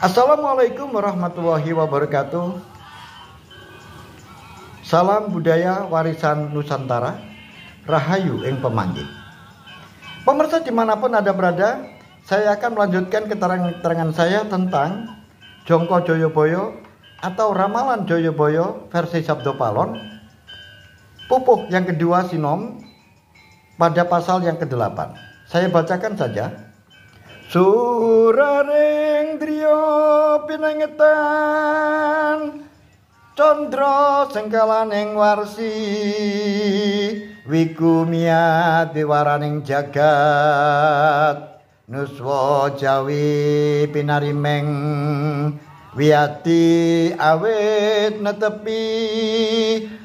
Assalamualaikum warahmatullahi wabarakatuh. Salam budaya warisan Nusantara, Rahayu ing pemanggih. Pemirsa dimanapun Anda berada, saya akan melanjutkan keterangan saya tentang Jongko Joyoboyo atau Ramalan Joyoboyo versi Sabdo Palon, pupuh yang kedua Sinom, pada pasal yang ke-8. Saya bacakan saja. Suraring driya pinengetan Condro sengkalaning warsi wiku miat wiwaraning jagat nuswa jawi pinarimeng wiyati awit netepi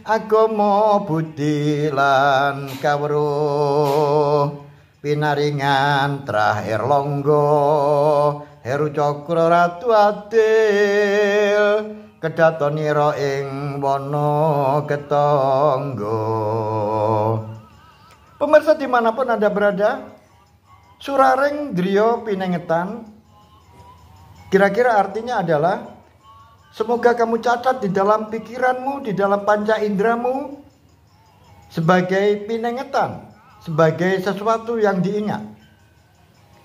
agama budi lan kawruh pinaringan terakhir longgo heru cokro ratu adil kedatonira ing wana ketangga. Pemirsa dimanapun Anda berada, suraring driya pinengetan kira-kira artinya adalah semoga kamu catat di dalam pikiranmu, di dalam panca indramu sebagai pinengetan, sebagai sesuatu yang diingat,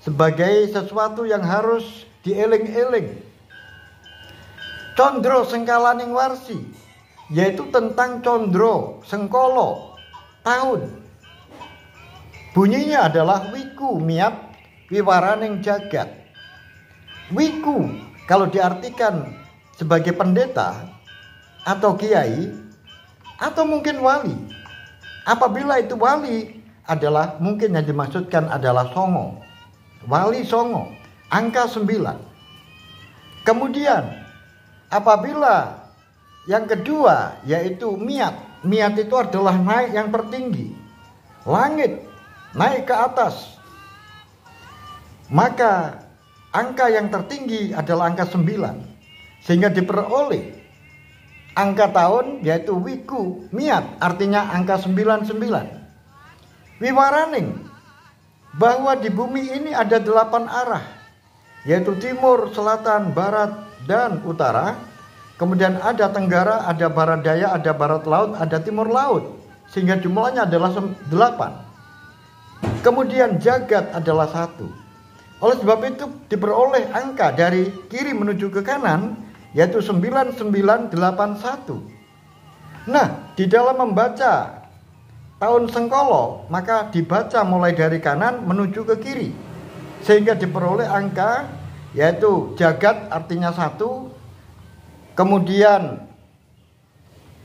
sebagai sesuatu yang harus dieling-eling. Condro sengkalaning warsi, yaitu tentang condro sengkolo tahun. Bunyinya adalah wiku miat wiwaraning jagat. Wiku kalau diartikan sebagai pendeta atau kiai atau mungkin wali. Apabila itu wali adalah mungkin yang dimaksudkan adalah songo. Wali songo, angka 9. Kemudian apabila yang kedua yaitu miat. Miat itu adalah naik yang tertinggi. Langit, naik ke atas. Maka angka yang tertinggi adalah angka 9. Sehingga diperoleh angka tahun yaitu wiku miat, artinya angka 99. Wiwaraning, bahwa di bumi ini ada 8 arah, yaitu timur, selatan, barat, dan utara. Kemudian ada tenggara, ada barat daya, ada barat laut, ada timur laut, sehingga jumlahnya adalah 8. Kemudian jagat adalah 1. Oleh sebab itu diperoleh angka dari kiri menuju ke kanan, yaitu 9981. Nah, di dalam membaca tahun Sengkolo, maka dibaca mulai dari kanan menuju ke kiri, sehingga diperoleh angka yaitu jagat artinya 1, kemudian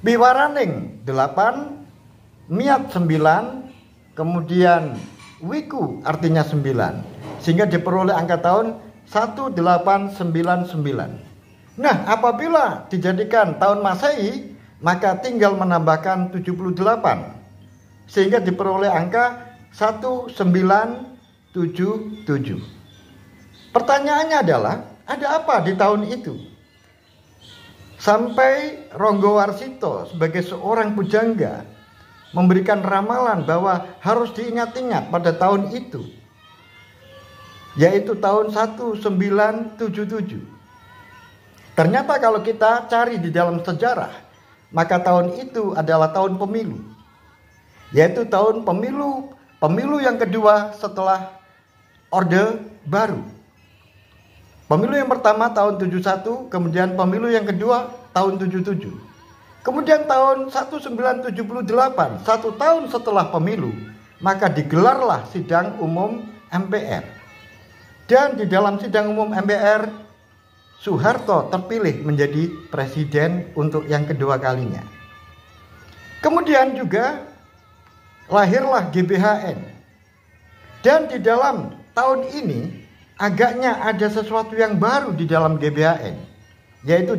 biwaraning 8, miat 9, kemudian wiku artinya 9, sehingga diperoleh angka tahun 1899. Nah, apabila dijadikan tahun Masehi, maka tinggal menambahkan 78, sehingga diperoleh angka 1977. Pertanyaannya adalah, ada apa di tahun itu? Sampai Ronggo Warsito sebagai seorang pujangga memberikan ramalan bahwa harus diingat-ingat pada tahun itu, yaitu tahun 1977. Ternyata kalau kita cari di dalam sejarah, maka tahun itu adalah tahun pemilu, yaitu tahun pemilu yang kedua setelah Orde Baru. Pemilu yang pertama tahun 71, kemudian pemilu yang kedua tahun 77. Kemudian tahun 1978, 1 tahun setelah pemilu, maka digelarlah sidang umum MPR. Dan di dalam sidang umum MPR, Soeharto terpilih menjadi presiden untuk yang kedua kalinya. Kemudian juga lahirlah GBHN. Dan di dalam tahun ini agaknya ada sesuatu yang baru di dalam GBHN, yaitu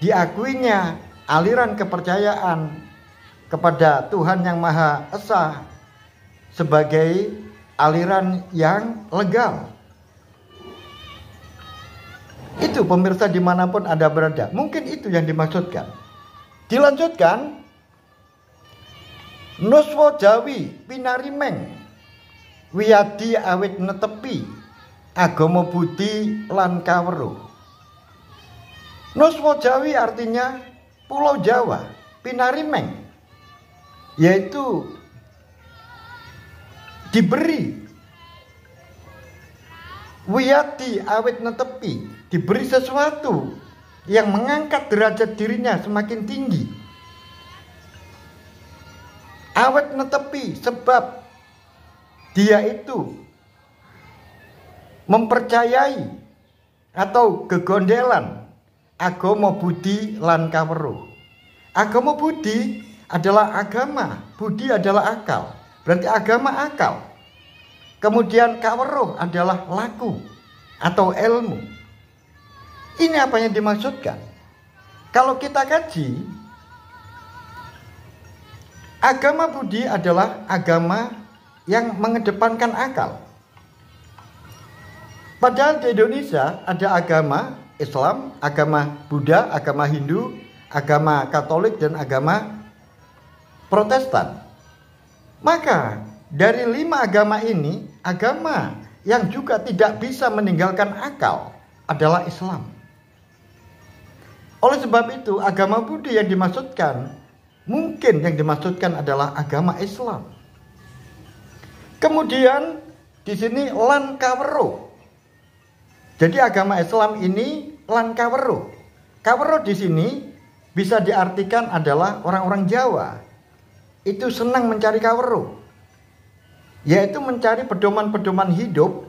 diakuinya aliran kepercayaan kepada Tuhan Yang Maha Esa sebagai aliran yang legal. Itu pemirsa dimanapun Anda berada, mungkin itu yang dimaksudkan. Dilanjutkan, Nuswa Jawi pinarimeng wiyadi awit netepi agama budi lan kaweruh. Nuswa Jawi artinya Pulau Jawa, pinarimeng, yaitu diberi, wiyati awit netepi, diberi sesuatu yang mengangkat derajat dirinya semakin tinggi. Awet netepi sebab dia itu mempercayai atau gegondelan agama budi lan kaweruh. Agama budi adalah agama, budi adalah akal. Berarti agama akal. Kemudian kaweruh adalah laku atau ilmu. Ini apa yang dimaksudkan? Kalau kita kaji, agama budi adalah agama yang mengedepankan akal. Padahal di Indonesia ada agama Islam, agama Buddha, agama Hindu, agama Katolik, dan agama Protestan. Maka dari 5 agama ini, agama yang juga tidak bisa meninggalkan akal adalah Islam. Oleh sebab itu, agama Budi yang dimaksudkan, mungkin yang dimaksudkan adalah agama Islam. Kemudian di sini lan kaweruh. Jadi agama Islam ini lan kaweruh. Kaweruh di sini bisa diartikan adalah orang-orang Jawa. Itu senang mencari kaweruh, yaitu mencari pedoman-pedoman hidup.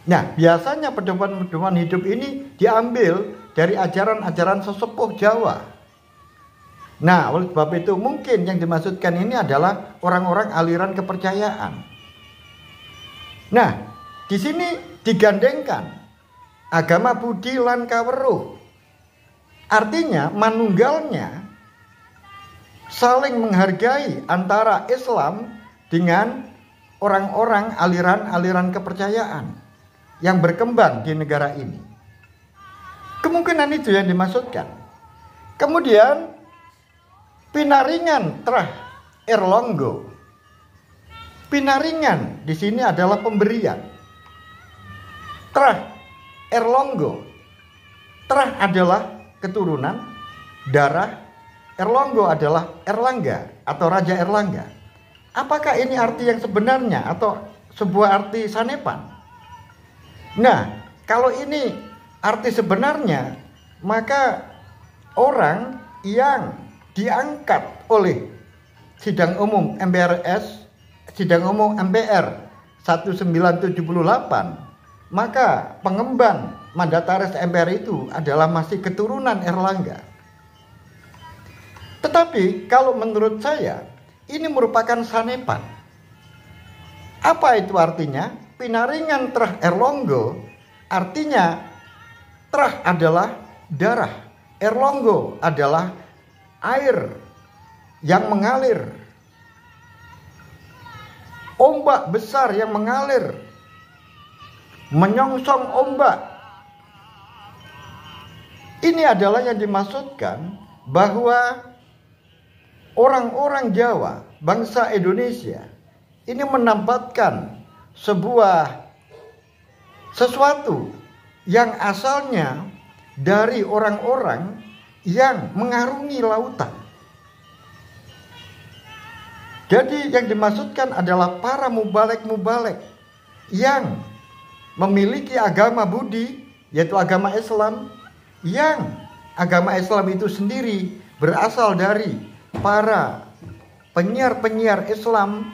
Nah, biasanya pedoman-pedoman hidup ini diambil dari ajaran-ajaran sesepuh Jawa. Nah, oleh sebab itu mungkin yang dimaksudkan ini adalah orang-orang aliran kepercayaan. Nah, di sini digandengkan agama budi lan kaweruh. Artinya manunggalnya saling menghargai antara Islam dengan orang-orang aliran-aliran kepercayaan yang berkembang di negara ini. Kemungkinan itu yang dimaksudkan. Kemudian pinaringan trah erlonggo. Pinaringan di sini adalah pemberian. Trah erlonggo. Trah adalah keturunan, darah, Erlonggo adalah Erlangga atau Raja Erlangga. Apakah ini arti yang sebenarnya atau sebuah arti sanepan? Nah, kalau ini arti sebenarnya, maka orang yang diangkat oleh Sidang Umum MPRS, Sidang Umum MPR 1978, maka pengemban mandataris MPR itu adalah masih keturunan Erlangga. Tetapi kalau menurut saya ini merupakan sanepan. Apa itu artinya? Pinaringan trah Erlonggo artinya trah adalah darah, Erlonggo adalah air yang mengalir, ombak besar yang mengalir, menyongsong ombak. Ini adalah yang dimaksudkan bahwa orang-orang Jawa, bangsa Indonesia, ini menempatkan sesuatu yang asalnya dari orang-orang yang mengarungi lautan. Jadi yang dimaksudkan adalah para mubalek-mubalek yang memiliki agama budi, yaitu agama Islam, yang agama Islam itu sendiri berasal dari para penyiar-penyiar Islam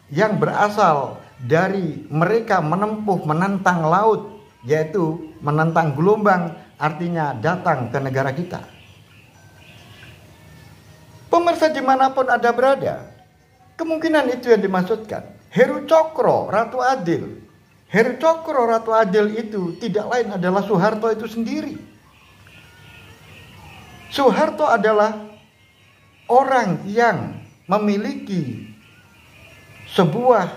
yang berasal dari mereka menantang laut, yaitu menantang gelombang, artinya datang ke negara kita. Pemirsa dimanapun Anda berada, kemungkinan itu yang dimaksudkan. Heru Cokro, Ratu Adil. Heru Cokro, Ratu Adil itu tidak lain adalah Soeharto itu sendiri. Soeharto adalah orang yang memiliki sebuah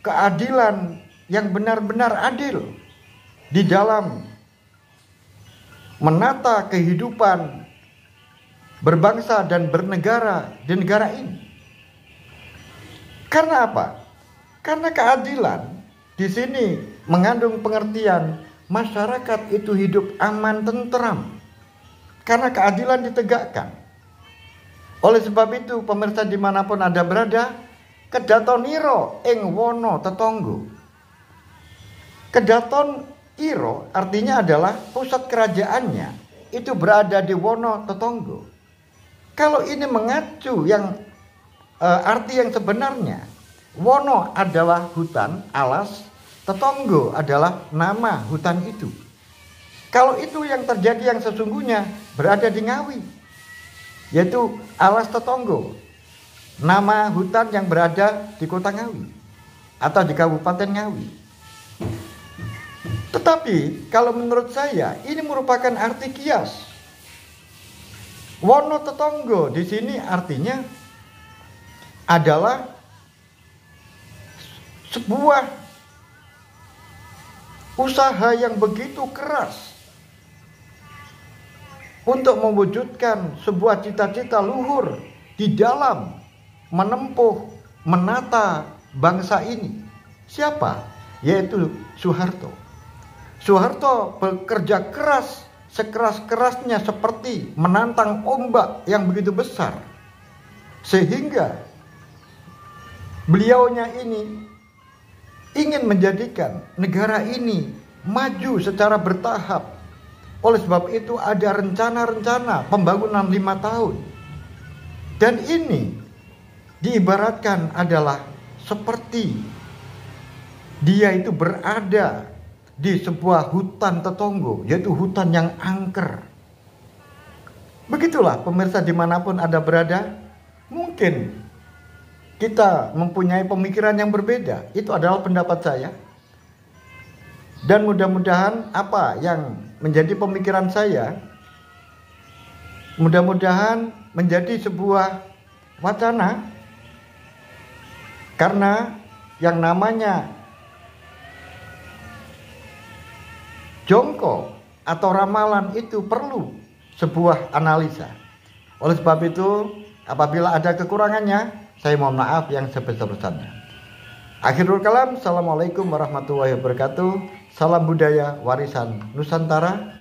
keadilan yang benar-benar adil di dalam menata kehidupan berbangsa dan bernegara di negara ini. Karena apa? Karena keadilan di sini mengandung pengertian masyarakat itu hidup aman tentram karena keadilan ditegakkan. Oleh sebab itu, pemirsa dimanapun Anda berada, kedaton iro ing wono tetonggo. Kedaton iro artinya adalah pusat kerajaannya itu berada di wono tetonggo. Kalau ini mengacu yang arti yang sebenarnya, wono adalah hutan, alas, tetonggo adalah nama hutan itu. Kalau itu yang terjadi yang sesungguhnya berada di Ngawi, yaitu alas tetonggo, nama hutan yang berada di kota Ngawi atau di Kabupaten Ngawi. Tetapi kalau menurut saya ini merupakan arti kias. Wono tetonggo di sini artinya adalah sebuah usaha yang begitu keras untuk mewujudkan sebuah cita-cita luhur di dalam menempuh, menata bangsa ini. Siapa? Yaitu Soeharto. Soeharto bekerja keras, sekeras-kerasnya seperti menantang ombak yang begitu besar. Sehingga beliaunya ini ingin menjadikan negara ini maju secara bertahap. Oleh sebab itu ada rencana-rencana pembangunan 5 tahun. Dan ini diibaratkan adalah seperti dia itu berada di sebuah hutan tetonggo, yaitu hutan yang angker. Begitulah pemirsa dimanapun Anda berada, mungkin kita mempunyai pemikiran yang berbeda. Itu adalah pendapat saya. Dan mudah-mudahan apa yang menjadi pemikiran saya, mudah-mudahan menjadi sebuah wacana. Karena yang namanya jongko atau ramalan itu perlu sebuah analisa. Oleh sebab itu, apabila ada kekurangannya, saya mohon maaf yang sebesar-besarnya. Akhirul kalam, assalamualaikum warahmatullahi wabarakatuh. Salam budaya warisan Nusantara.